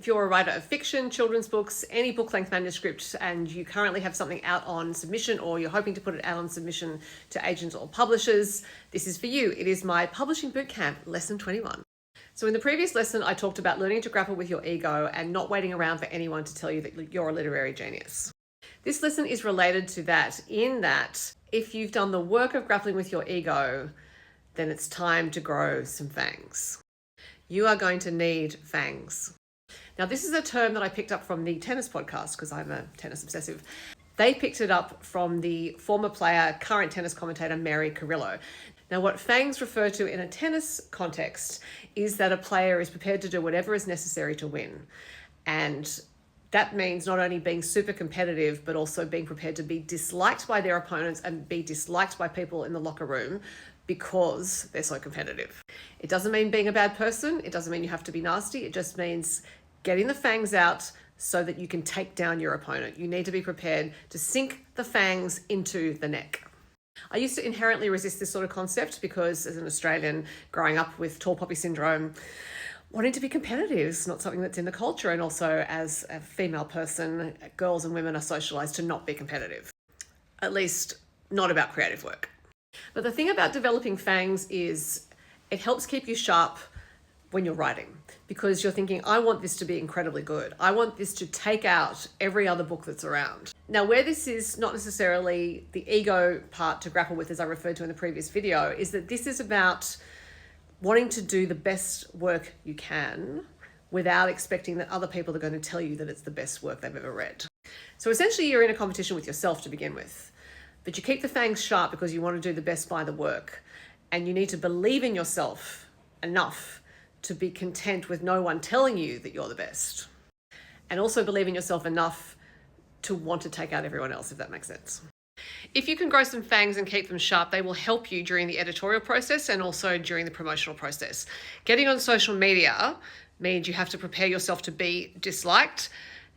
If you're a writer of fiction, children's books, any book-length manuscript, and you currently have something out on submission or you're hoping to put it out on submission to agents or publishers, this is for you. It is my Publishing Bootcamp Lesson 21. So in the previous lesson, I talked about learning to grapple with your ego and not waiting around for anyone to tell you that you're a literary genius. This lesson is related to that in that if you've done the work of grappling with your ego, then it's time to grow some fangs. You are going to need fangs. Now, this is a term that I picked up from the tennis podcast because I'm a tennis obsessive. They picked it up from the former player, current tennis commentator, Mary Carillo. Now, what fangs refer to in a tennis context is that a player is prepared to do whatever is necessary to win. And that means not only being super competitive, but also being prepared to be disliked by their opponents and be disliked by people in the locker room because they're so competitive. It doesn't mean being a bad person. It doesn't mean you have to be nasty. It just means getting the fangs out so that you can take down your opponent. You need to be prepared to sink the fangs into the neck. I used to inherently resist this sort of concept because as an Australian growing up with tall poppy syndrome, wanting to be competitive is not something that's in the culture. And also as a female person, girls and women are socialized to not be competitive, at least not about creative work. But the thing about developing fangs is it helps keep you sharp when you're writing because you're thinking, I want this to be incredibly good. I want this to take out every other book that's around. Now, where this is not necessarily the ego part to grapple with, as I referred to in the previous video, is that this is about wanting to do the best work you can without expecting that other people are going to tell you that it's the best work they've ever read. So essentially you're in a competition with yourself to begin with, but you keep the fangs sharp because you want to do the best by the work, and you need to believe in yourself enough to be content with no one telling you that you're the best, and also believe in yourself enough to want to take out everyone else, if that makes sense. If you can grow some fangs and keep them sharp, they will help you during the editorial process and also during the promotional process. Getting on social media means you have to prepare yourself to be disliked.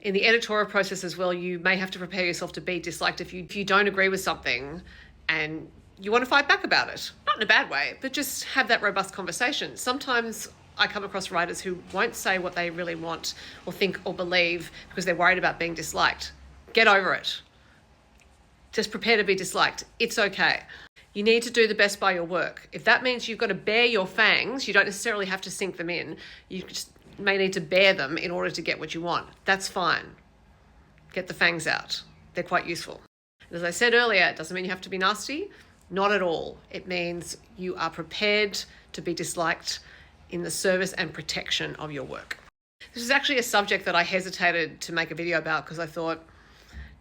In the editorial process as well, you may have to prepare yourself to be disliked if you don't agree with something and you want to fight back about it. Not in a bad way, but just have that robust conversation. Sometimes I come across writers who won't say what they really want or think or believe because they're worried about being disliked. Get over it. Just prepare to be disliked. It's okay. You need to do the best by your work. If that means you've got to bare your fangs, you don't necessarily have to sink them in. You just may need to bare them in order to get what you want. That's fine. Get the fangs out. They're quite useful. And as I said earlier, it doesn't mean you have to be nasty. Not at all. It means you are prepared to be disliked in the service and protection of your work. This is actually a subject that I hesitated to make a video about because I thought,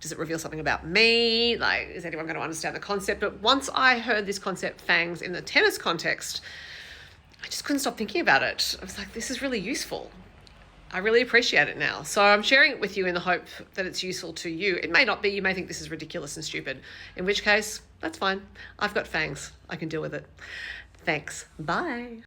does it reveal something about me? Like, is anyone going to understand the concept? But once I heard this concept, fangs, in the tennis context, I just couldn't stop thinking about it. I was like, this is really useful. I really appreciate it now. So I'm sharing it with you in the hope that it's useful to you. It may not be. You may think this is ridiculous and stupid, in which case, that's fine. I've got fangs. I can deal with it. Thanks. Bye.